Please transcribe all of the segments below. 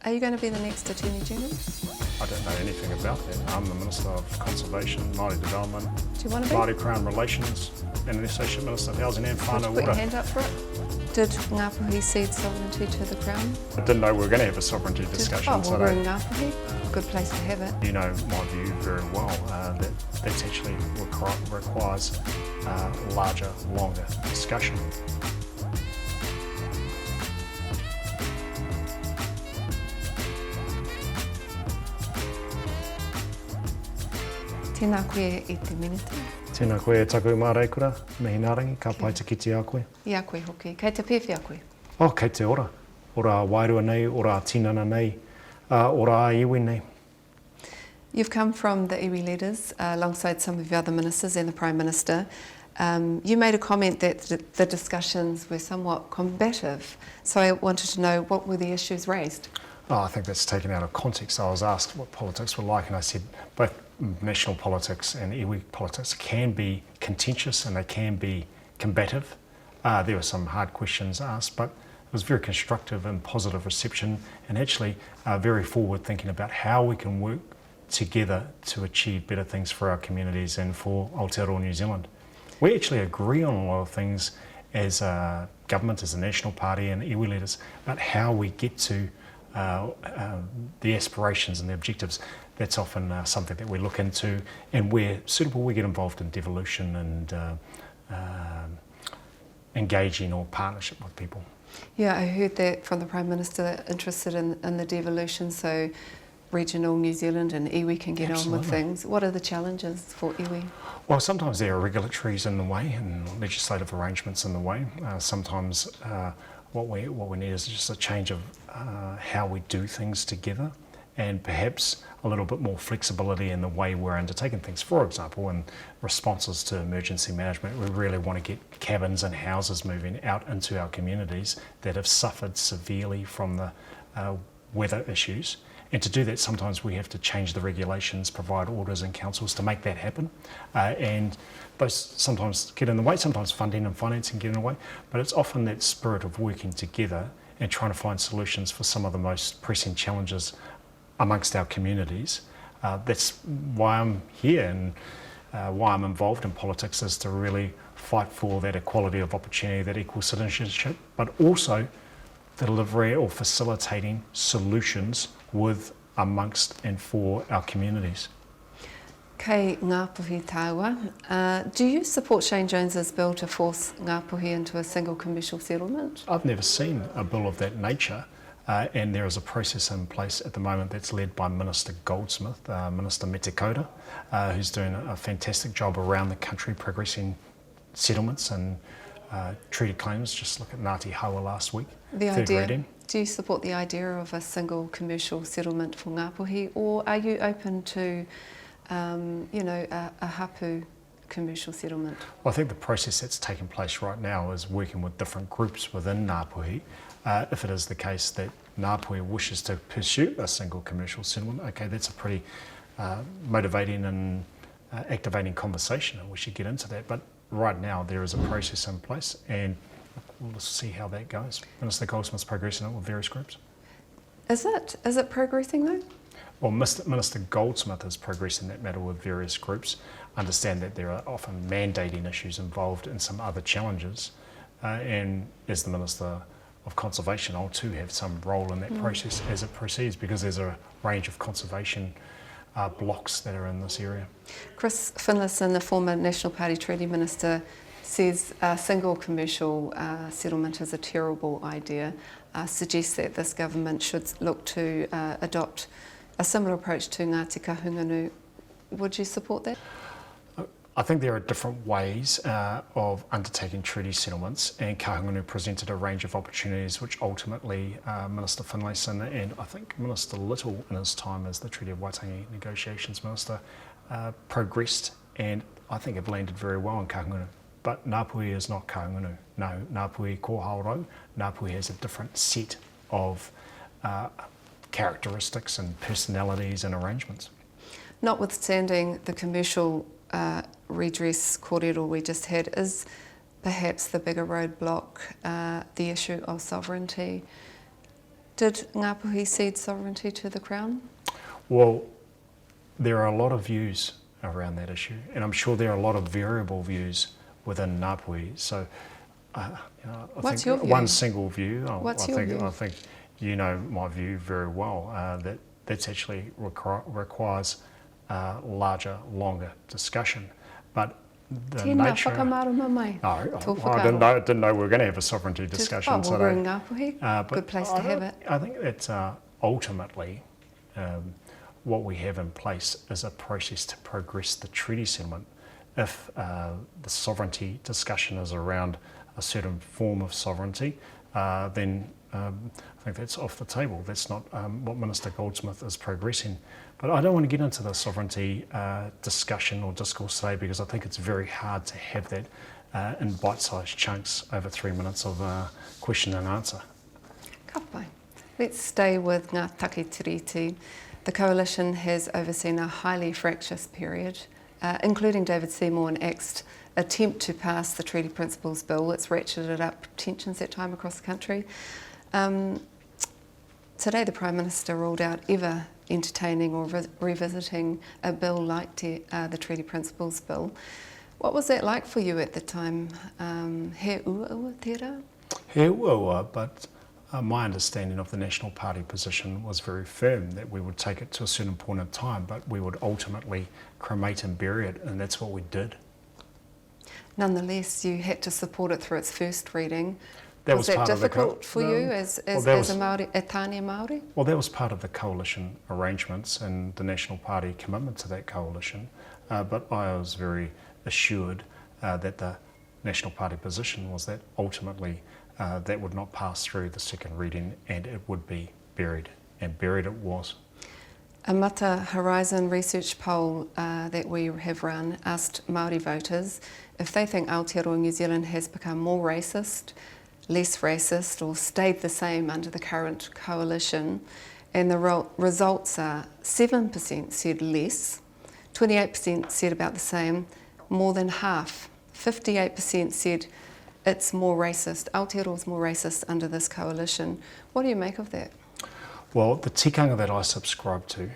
Are you going to be the next Attorney General? I don't know anything about that. I'm the Minister of Conservation, Māori Development, Do you want to be? Māori Crown Relations, and the Associate Minister of Housing and Whānau Would you put your Water. hand up for it? Did Ngāpuhi cede sovereignty to the Crown? I didn't know we were going to have a sovereignty discussion. Oh, well, we're in Ngāpuhi. Good place to have it. You know my view very well, that actually requires larger, longer discussion. Tēnā koe I te minita. Tēnā koe taku mā Mihingarangi, ka pai te kiti a koe. I a koe hoki. Kei te pewhi a koe. Oh, kei te ora. Ora wairua nei, ora tinana nei, ora a iwi nei. You've come from the iwi leaders alongside some of your other ministers and the Prime Minister. You made a comment that the discussions were somewhat combative, so I wanted to know what were the issues raised? Oh, I think that's taken out of context. I was asked what politics were like, and I said both national politics and iwi politics can be contentious and they can be combative. There were some hard questions asked, but it was very constructive and positive reception, and actually very forward thinking about how we can work together to achieve better things for our communities and for Aotearoa New Zealand. We actually agree on a lot of things as a government, as a national party and iwi leaders about how we get to the aspirations and the objectives. That's often something that we look into, and where suitable we get involved in devolution and engaging or partnership with people. Yeah, I heard that from the Prime Minister, interested in the devolution, so regional New Zealand and iwi can get Absolutely. on with things. What are the challenges for iwi? Well, sometimes there are regulatories in the way and legislative arrangements in the way. Sometimes what we need is just a change of how we do things together, and perhaps a little bit more flexibility in the way we're undertaking things. For example, in responses to emergency management, we really want to get cabins and houses moving out into our communities that have suffered severely from the weather issues. And to do that, sometimes we have to change the regulations, provide orders and councils to make that happen. And those sometimes get in the way, sometimes funding and financing get in the way, but it's often that spirit of working together and trying to find solutions for some of the most pressing challenges amongst our communities. That's why I'm here, and why I'm involved in politics, is to really fight for that equality of opportunity, that equal citizenship, but also the delivery or facilitating solutions with, amongst and for our communities. Kei Ngāpuhi tāua, do you support Shane Jones's bill to force Ngāpuhi into a single commercial settlement? I've never seen a bill of that nature, and there is a process in place at the moment that's led by Minister Goldsmith, Minister Metekota, who's doing a fantastic job around the country progressing settlements and treaty claims. Just look at Ngāti Haua last week. The third idea, reading. do you support the idea of a single commercial settlement for Ngāpuhi, or are you open to a hapu commercial settlement? Well, I think the process that's taking place right now is working with different groups within Ngāpuhi. If it is the case that Ngāpuhi wishes to pursue a single commercial settlement, okay, that's a pretty motivating and activating conversation, and we should get into that. But right now there is a process in place, and we'll see how that goes. Minister Goldsmith's progressing it with various groups. Is it progressing though? Well, Minister Goldsmith is progressing that matter with various groups. Understand that there are often mandating issues involved and some other challenges, and as the Minister of Conservation, I'll too have some role in that process as it proceeds, because there's a range of conservation blocks that are in this area. Chris Finlayson, the former National Party Treaty Minister, says a single commercial settlement is a terrible idea, suggests that this government should look to adopt a similar approach to Ngāti Kahungunu. Would you support that? I think there are different ways of undertaking treaty settlements, and Kahungunu presented a range of opportunities which ultimately Minister Finlayson and I think Minister Little in his time as the Treaty of Waitangi Negotiations Minister progressed, and I think have landed very well in Kahungunu. But Ngāpuhi is not Kahungunu. No, Ngāpuhi ko haurau. Ngāpuhi has a different set of characteristics and personalities and arrangements. Notwithstanding the commercial redress kōrero we just had, is perhaps the bigger roadblock the issue of sovereignty. Did Ngāpuhi cede sovereignty to the Crown? Well, there are a lot of views around that issue, and I'm sure there are a lot of variable views within Ngāpuhi. So, What's your view? One single view. What's your view? I think you know my view very well. That's actually requires larger, longer discussion. But the nature. Whakamārama mai. No, I didn't know we were going to have a sovereignty discussion. Well, we're in Ngāpuhi. Good place to have it. I think that's ultimately what we have in place is a process to progress the treaty settlement. If the sovereignty discussion is around a certain form of sovereignty, then I think that's off the table. That's not what Minister Goldsmith is progressing. But I don't want to get into the sovereignty discussion or discourse today because I think it's very hard to have that in bite-sized chunks over 3 minutes of question and answer. Ka pai. Let's stay with Ngā Take Tiriti. The Coalition has overseen a highly fractious period, including David Seymour and ACT's attempt to pass the Treaty Principles Bill. It's ratcheted up tensions at time across the country. Today the Prime Minister ruled out ever entertaining or revisiting a bill like the Treaty Principles Bill. What was that like for you at the time? He ua tērā? He ua, but my understanding of the National Party position was very firm that we would take it to a certain point in time, but we would ultimately cremate and bury it, and that's what we did. Nonetheless, you had to support it through its first reading. Was that part difficult for you as a Māori, a tāne Māori? Well, that was part of the coalition arrangements and the National Party commitment to that coalition, but I was very assured that the National Party position was that ultimately that would not pass through the second reading and it would be buried, and buried it was. A Mata Horizon research poll that we have run asked Māori voters if they think Aotearoa New Zealand has become more racist, less racist, or stayed the same under the current coalition, and the results are 7% said less, 28% said about the same, more than half, 58% said it's more racist. Aotearoa's more racist under this coalition. What do you make of that? Well, the tikanga that I subscribe to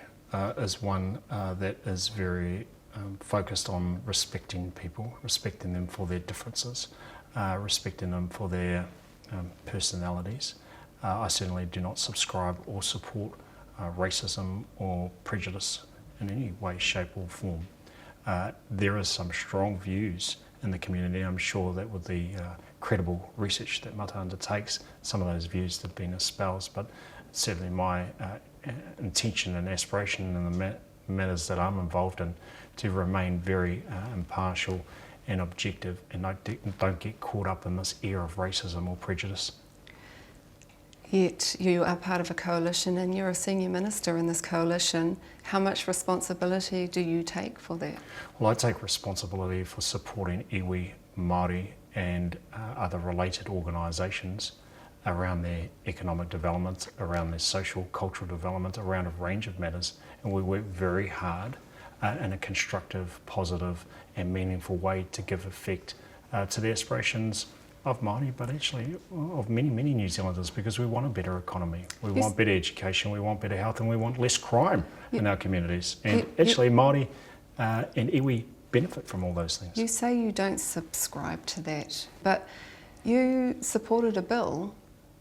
is one that is very focused on respecting people, respecting them for their differences, respecting them for their personalities. I certainly do not subscribe or support racism or prejudice in any way, shape or form. There are some strong views in the community. I'm sure that with the credible research that Mata undertakes, some of those views have been espoused, but certainly my intention and aspiration in the matters that I'm involved in to remain very impartial and objective and don't get caught up in this air of racism or prejudice. Yet you are part of a coalition and you're a senior minister in this coalition. How much responsibility do you take for that? Well, I take responsibility for supporting iwi, Māori and other related organisations around their economic development, around their social, cultural development, around a range of matters. And we work very hard in a constructive, positive and meaningful way to give effect to the aspirations of Māori, but actually of many, many New Zealanders, because we want a better economy, we want better education, we want better health, and we want less crime in our communities. And actually Māori and iwi benefit from all those things. You say you don't subscribe to that, but you supported a bill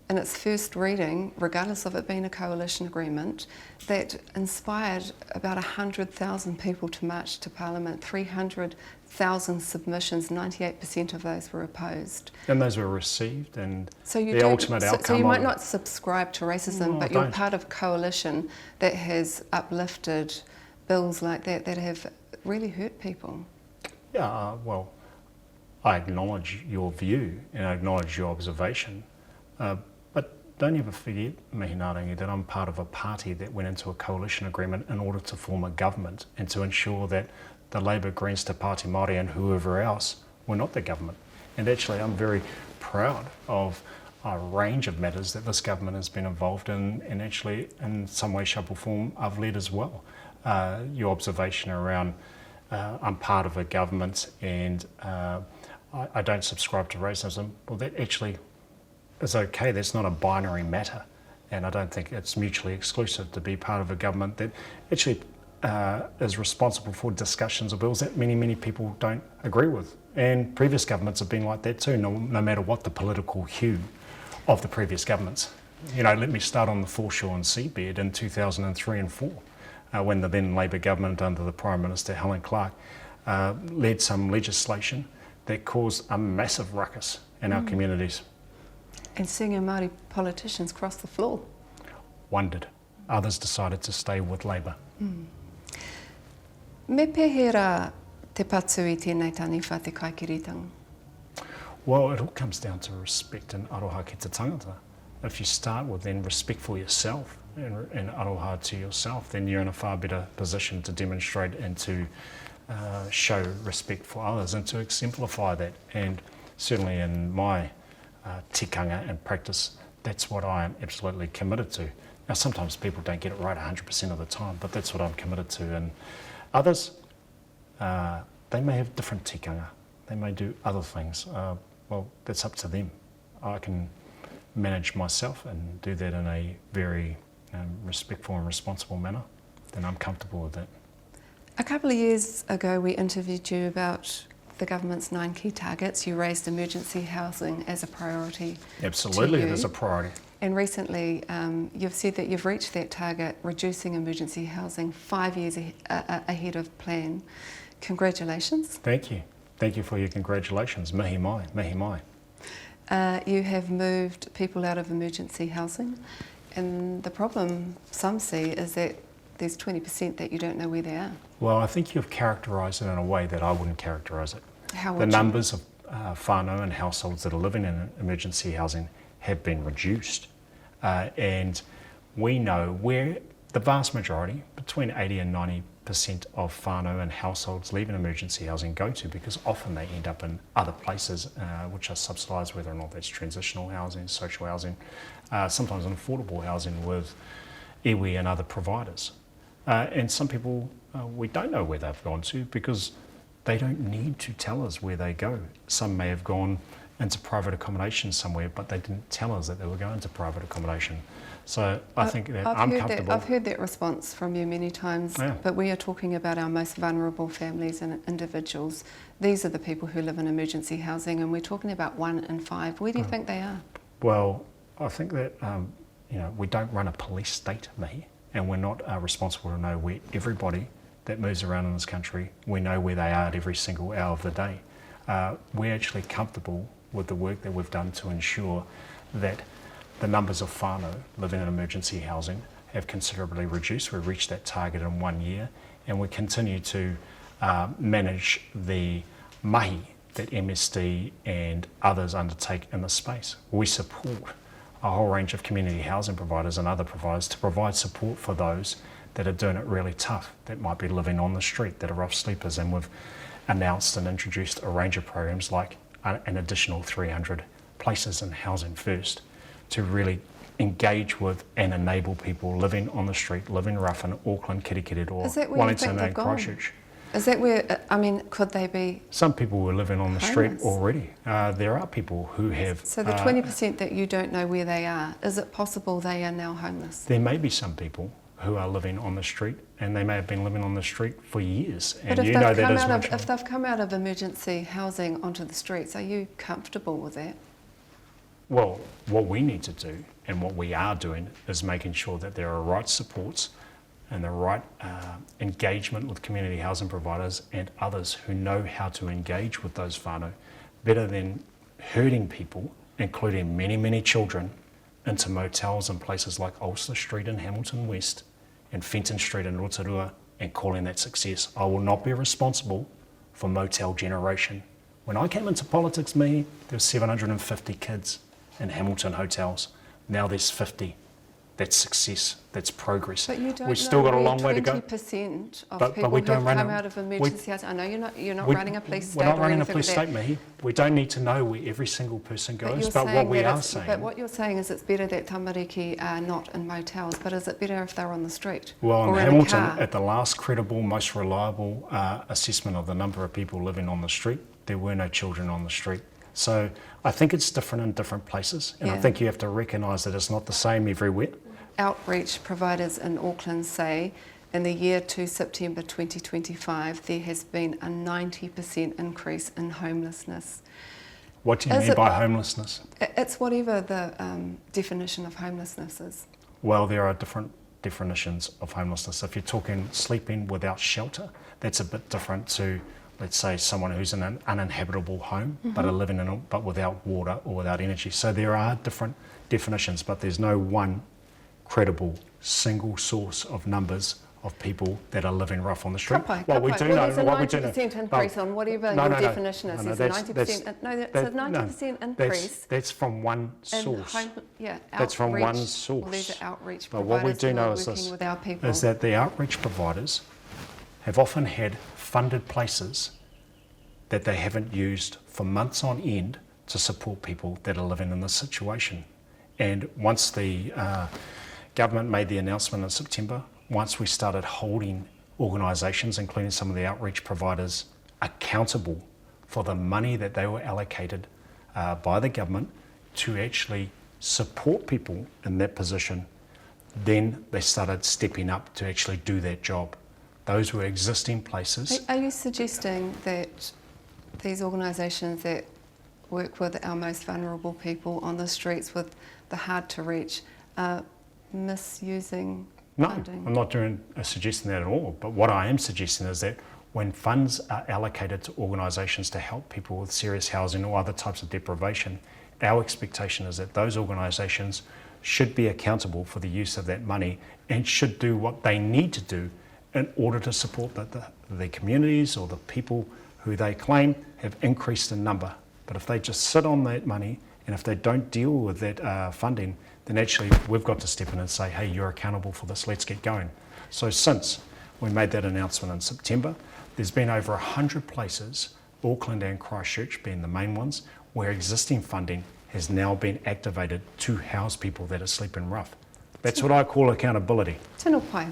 in its first reading, regardless of it being a coalition agreement, that inspired about 100,000 people to march to Parliament, 300,000 submissions, 98% of those were opposed. And those were received, and so the ultimate outcome. So you might not subscribe to racism, but you're part of a coalition that has uplifted bills like that have really hurt people. Yeah, well, I acknowledge your view and I acknowledge your observation. But don't ever forget, Mihingarangi, that I'm part of a party that went into a coalition agreement in order to form a government and to ensure that the Labour, Greens, Te Pāti Māori and whoever else were not the government. And actually I'm very proud of a range of matters that this government has been involved in, and actually in some way, shape or form I've led as well. Your observation around I'm part of a government and I don't subscribe to racism, well that actually is okay. That's not a binary matter. And I don't think it's mutually exclusive to be part of a government that actually is responsible for discussions of bills that many people don't agree with. And previous governments have been like that too, no matter what the political hue of the previous governments. You know, let me start on the foreshore and seabed in 2003 and 4, when the then Labour government under the Prime Minister Helen Clark led some legislation that caused a massive ruckus in our communities. And senior Māori politicians crossed the floor. One did. Others decided to stay with Labour. Me pehera te patu I tēnei taniwha te kaikiritanga? Well, it all comes down to respect and aroha ki te tangata. If you start with then respect for yourself and aroha to yourself, then you're in a far better position to demonstrate and to show respect for others and to exemplify that. And certainly in my tikanga and practice, that's what I am absolutely committed to. Now, sometimes people don't get it right 100% of the time, but that's what I'm committed to. And others, they may have different tikanga. They may do other things. Well, that's up to them. I can manage myself and do that in a very respectful and responsible manner, then I'm comfortable with that. A couple of years ago, we interviewed you about the government's 9 key targets. You raised emergency housing as a priority. Absolutely, it is a priority. And recently, you've said that you've reached that target, reducing emergency housing 5 years ahead of plan. Congratulations. Thank you. Thank you for your congratulations. Mihi mai, mihi mai. You have moved people out of emergency housing, and the problem some see is that there's 20% that you don't know where they are. Well, I think you've characterised it in a way that I wouldn't characterise it. How would the you? numbers of whānau and households that are living in emergency housing have been reduced. And we know where the vast majority, between 80 and 90% of whānau and households leaving emergency housing go to, because often they end up in other places which are subsidised, whether or not that's transitional housing, social housing, sometimes in affordable housing with iwi and other providers. And some people, we don't know where they've gone to because they don't need to tell us where they go. Some may have gone into private accommodation somewhere, but they didn't tell us that they were going to private accommodation. So I think that I'm comfortable. I've heard that response from you many times, Yeah. but we are talking about our most vulnerable families and individuals. These are the people who live in emergency housing, and we're talking about 1 in 5. Where do you think they are? Well, I think that we don't run a police state, Mihi, and we're not responsible to know where everybody that moves around in this country, we know where they are at every single hour of the day. We're actually comfortable with the work that we've done to ensure that the numbers of whānau living in emergency housing have considerably reduced. We've reached that target in 1 year, and we continue to manage the mahi that MSD and others undertake in the space. We support a whole range of community housing providers and other providers to provide support for those that are doing it really tough, that might be living on the street, that are rough sleepers, and we've announced and introduced a range of programs like an additional 300 places in Housing First to really engage with and enable people living on the street, living rough in Auckland, Kirikiri, Wellington and Christchurch. Is that where, could they be? Some people were living on the street homeless already. There are people who have... So the 20% that you don't know where they are, is it possible they are now homeless? There may be some people who are living on the street, and they may have been living on the street for years. But And if they've come out of emergency housing onto the streets, are you comfortable with that? Well, what we need to do, and what we are doing, is making sure that there are right supports and the right engagement with community housing providers and others who know how to engage with those whānau better than herding people, including many children, into motels in places like Ulster Street in Hamilton West and Fenton Street in Rotorua and calling that success. I will not be responsible for motel generation. When I came into politics, there were 750 kids in Hamilton hotels. Now there's 50. That's success. That's progress. But you don't We've still got a long way to go. 20% of But people we who don't have run come out of emergency housing. I know you're not running a police state. We're not or running a anything police like state, that. Mihi. We don't need to know where every single person goes. you're But what saying we that are it's- saying... But what you're saying is it's better that tamariki are not in motels, but is it better if they're on the street? Well, in or Hamilton, a car? at the last credible, most reliable assessment of the number of people living on the street, there were no children on the street. So I think it's different in different places, and I think you have to recognise that it's not the same everywhere. Outreach providers in Auckland say in the year to September 2025 there has been a 90% increase in homelessness. What do you mean by homelessness? It's whatever the definition of homelessness is. Well, there are different definitions of homelessness. If you're talking sleeping without shelter, that's a bit different to, let's say, someone who's in an uninhabitable home but are living in it but without water or without energy. So there are different definitions, but there's no one credible single source of numbers of people that are living rough on the street. We do know. There's a 90% increase on whatever your definition is. There's a 90% increase. That's from one source. That's from one source. Well, these are outreach but providers what we do know working with our people. is that the outreach providers have often had funded places that they haven't used for months on end to support people that are living in this situation. And once the government made the announcement in September, once we started holding organisations, including some of the outreach providers, accountable for the money that they were allocated by the government to actually support people in that position, then they started stepping up to actually do that job. Those were existing places. Are you suggesting that these organisations that work with our most vulnerable people on the streets with the hard to reach are misusing funding? No, I'm not suggesting that at all. But what I am suggesting is that when funds are allocated to organisations to help people with serious housing or other types of deprivation, our expectation is that those organisations should be accountable for the use of that money and should do what they need to do in order to support the communities or the people who they claim have increased in number. But if they just sit on that money and if they don't deal with that funding, then actually we've got to step in and say, hey, you're accountable for this, let's get going. So since we made that announcement in September, there's been over 100 places, Auckland and Christchurch being the main ones, where existing funding has now been activated to house people that are sleeping rough. That's what I call accountability. Tino Pai,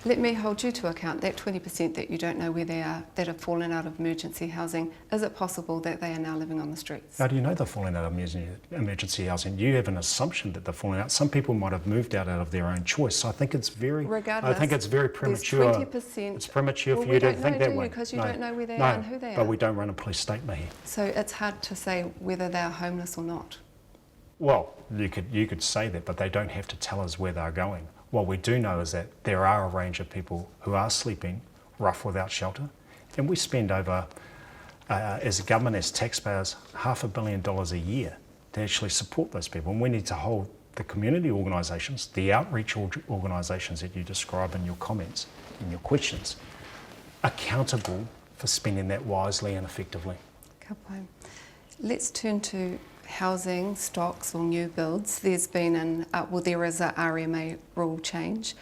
let me hold you to account, that 20% that you don't know where they are, that have fallen out of emergency housing, is it possible that they are now living on the streets? How do you know they're falling out of emergency housing? You have an assumption that they're falling out. Some people might have moved out of their own choice. So I think it's very, regardless, I think it's very premature. 20%. It's premature for you to think that way. Because you don't know where they are and who they are. But we don't run a police state, Mihi. So it's hard to say whether they are homeless or not. Well, you could say that, but they don't have to tell us where they're going. What we do know is that there are a range of people who are sleeping rough without shelter, and we spend over, as a government, as taxpayers, $500 million a year to actually support those people. And we need to hold the community organisations, the outreach organisations that you describe in your comments, in your questions, accountable for spending that wisely and effectively. Kapai. Let's turn to housing stocks or new builds. There is a RMA rule change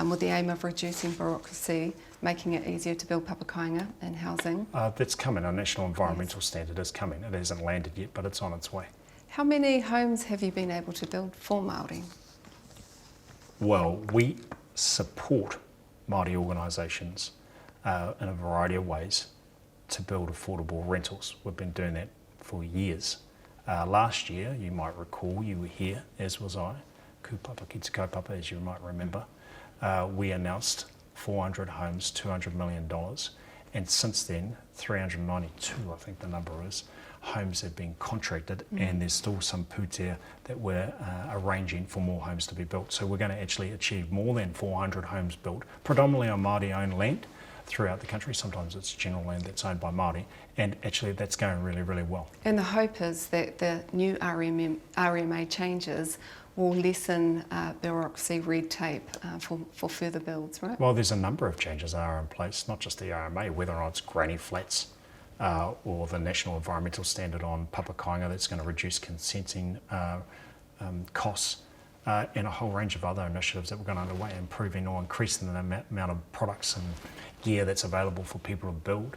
with the aim of reducing bureaucracy, making it easier to build papakainga and housing. That's coming. A national environmental standard is coming. It hasn't landed yet, but it's on its way. How many homes have you been able to build for Māori? Well, we support Māori organisations in a variety of ways to build affordable rentals. We've been doing that for years. Last year, you might recall, you were here, as was I, Kupapa ki te kaupapa, as you might remember. We announced 400 homes, $200 million, and since then, 392, I think the number is, homes have been contracted, and there's still some pūtea that we're arranging for more homes to be built. So we're going to actually achieve more than 400 homes built, predominantly on Māori-owned land throughout the country. Sometimes it's general land that's owned by Māori, and actually that's going really, really well. And the hope is that the new RMA changes will lessen bureaucracy, red tape for further builds, right? Well, there's a number of changes that are in place, not just the RMA, whether or not it's granny flats or the National Environmental Standard on papakainga that's going to reduce consenting costs, and a whole range of other initiatives that we're going underway, improving or increasing the amount of products and gear that's available for people to build.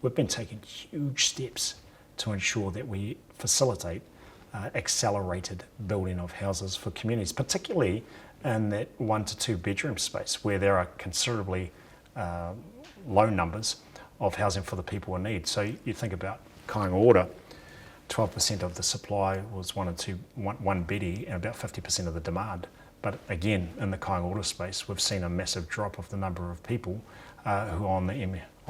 We've been taking huge steps to ensure that we facilitate accelerated building of houses for communities, particularly in that 1 to 2 bedroom space where there are considerably low numbers of housing for the people in need. So you think about Kāinga Ora, 12% of the supply was one bedi and about 50% of the demand. But again, in the kāinga ora space, we've seen a massive drop of the number of people who are on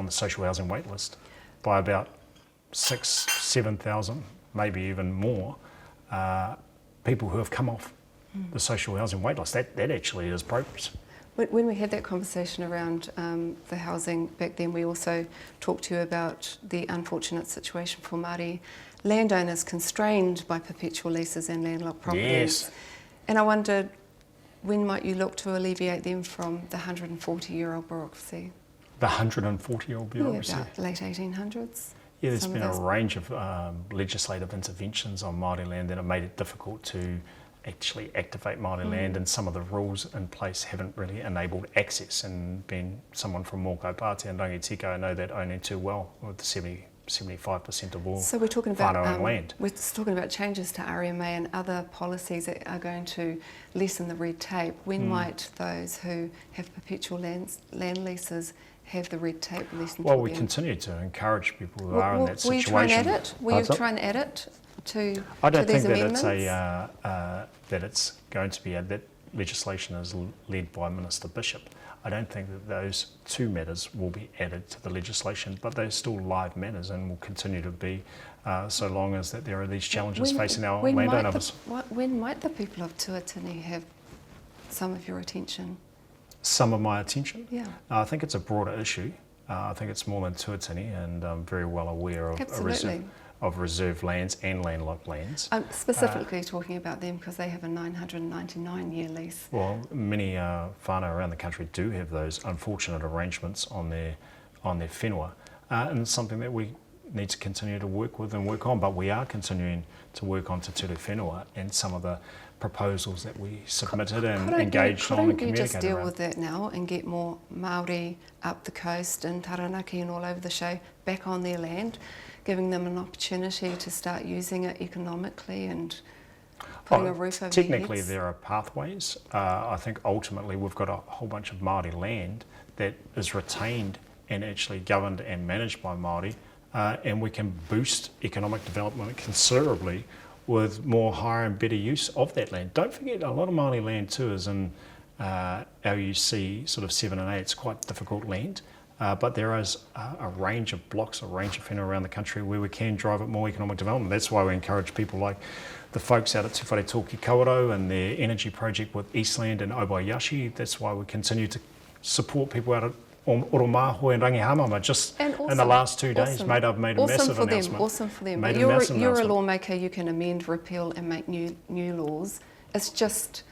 the social housing wait list by about 7,000, maybe even more, people who have come off the social housing wait list. That actually is progress. When we had that conversation around the housing back then, we also talked to you about the unfortunate situation for Māori landowners constrained by perpetual leases and landlocked properties. Yes. And I wondered, when might you look to alleviate them from the 140-year-old bureaucracy? The 140-year-old bureaucracy? Yeah, about late 1800s. Yeah, there's been a range of legislative interventions on Māori land that have made it difficult to actually activate Māori land, and some of the rules in place haven't really enabled access. And being someone from Mōkau Pāti and Rangitika, I know that only too well, with the 75% of all so we're talking about whānau land. We're talking about changes to RMA and other policies that are going to lessen the red tape. When might those who have perpetual land leases have the red tape lessened? Well, we continue to encourage people who are in that were situation. Were you trying to add it? Were you trying to add it to I don't these think that amendments? that it's going to be that legislation is led by Minister Bishop. I don't think that those two matters will be added to the legislation, but they're still live matters and will continue to be so long as that there are these challenges facing our landowners. When might the people of Tuatini have some of your attention? Some of my attention? Yeah. I think it's a broader issue. I think it's more than Tuatini, and I'm very well aware of reserve lands and landlocked lands. I'm specifically talking about them because they have a 999-year lease. Well, many whānau around the country do have those unfortunate arrangements on their whenua, and it's something that we need to continue to work with and work on, but we are continuing to work on Te Ture Whenua and some of the proposals that we submitted and engaged on and communicated around. Couldn't you just deal with that now and get more Māori up the coast and Taranaki and all over the show back on their land, giving them an opportunity to start using it economically and putting a roof over their heads? Technically there are pathways. I think ultimately we've got a whole bunch of Māori land that is retained and actually governed and managed by Māori, and we can boost economic development considerably with more higher and better use of that land. Don't forget, a lot of Māori land too is in LUC sort of 7 and 8. It's quite difficult land, but there is a range of blocks, a range of whenua around the country where we can drive up more economic development. That's why we encourage people like the folks out at Te Whare Tōki Kawerau and their energy project with Eastland and Obayashi. That's why we continue to support people out at Oromaho and Rangihamama. Just in the last 2 days, I've made a massive announcement. Awesome for them. But you're a lawmaker, you can amend, repeal and make new laws. It's just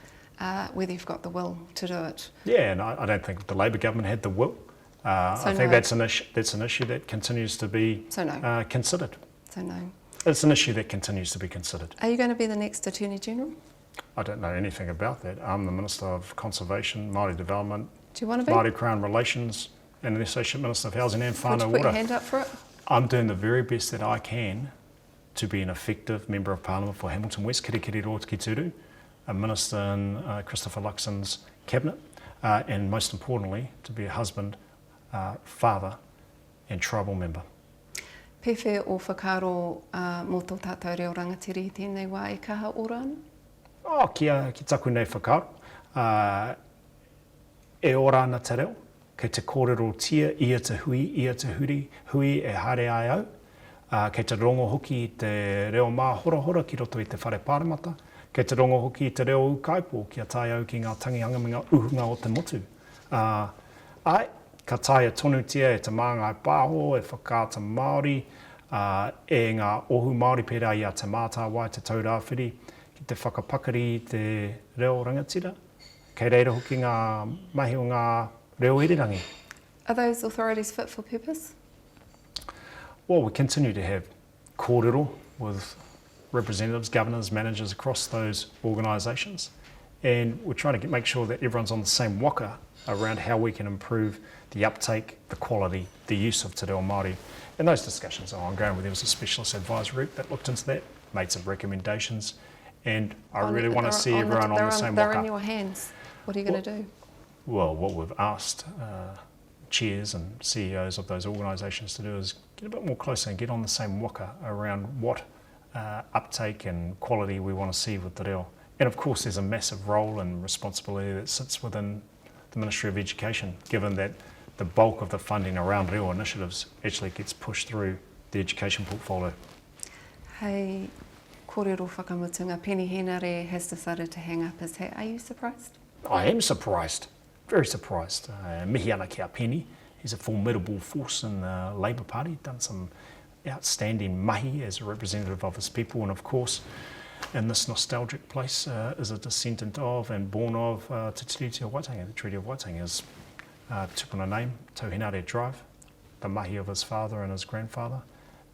whether you've got the will to do it. Yeah, and I don't think the Labor government had the will. I think that's an issue that continues to be considered. So no. It's an issue that continues to be considered. Are you going to be the next Attorney General? I don't know anything about that. I'm the Minister of Conservation, Māori Development, do you want to be? Māori Crown Relations, and the Associate Minister of Housing and Whānau Ora. Would you put your hand up for it? I'm doing the very best that I can to be an effective Member of Parliament for Hamilton West, Kirikiri Roa Ki Turu, a Minister in Christopher Luxon's cabinet, and most importantly, to be a husband, father, and tribal member. Pewhi o whakaro mō tō tātou reo rangatiri tēnei wā e kaha ora ana? Ki taku nei whakaro. E ora ana te reo, kei te kōrero tia, ia te hui, hui e haere ai au. Kei te rongo hoki i te reo mā hora ki roto i te whare pāremata. Kei te rongo hoki i te reo ukaipo ki a tai au ki ngā tangihanga me ngā uhunga o te motu. Ka taia tonu tia e te Māngai Pāho, e whakaata Māori, e ngā ohu Māori pērā i a te mātāwai te taurāwhiri, ki te whakapakari i te reo rangatira. Kei reira hoki ngā mahi o ngā reo irirangi. Are those authorities fit for purpose? Well, we continue to have kōrero with representatives, governors, managers across those organisations, and we're trying to make sure that everyone's on the same waka around how we can improve the uptake, the quality, the use of te reo Māori. And those discussions are ongoing. There was a specialist advisory group that looked into that, made some recommendations, and I really want to see everyone on the same waka. They're in your hands. What are you going to do? Well, what we've asked chairs and CEOs of those organisations to do is get a bit more closer and get on the same waka around what uptake and quality we want to see with te reo. And of course there's a massive role and responsibility that sits within the Ministry of Education, given that the bulk of the funding around reo initiatives actually gets pushed through the education portfolio. Hei kōrero whakamutunga, Peeni Henare has decided to hang up his hat. Are you surprised? I am surprised, very surprised. Mihi ana ki a Peeni. He's a formidable force in the Labour Party, done some outstanding mahi as a representative of his people, and of course in this nostalgic place is a descendant of and born of Te Tiriti o Waitangi. The Treaty of Waitangi is tupuna name, Tau Henare Drive, the mahi of his father and his grandfather,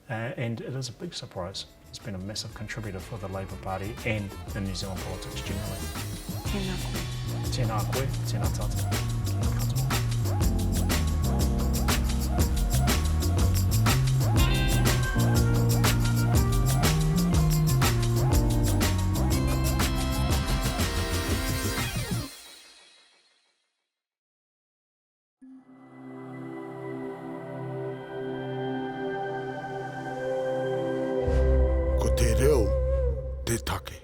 and it is a big surprise. He's been a massive contributor for the Labour Party and in New Zealand politics generally. Tēnā koe. Tēnā koe, tēnā tātou. Ko te reo, te take.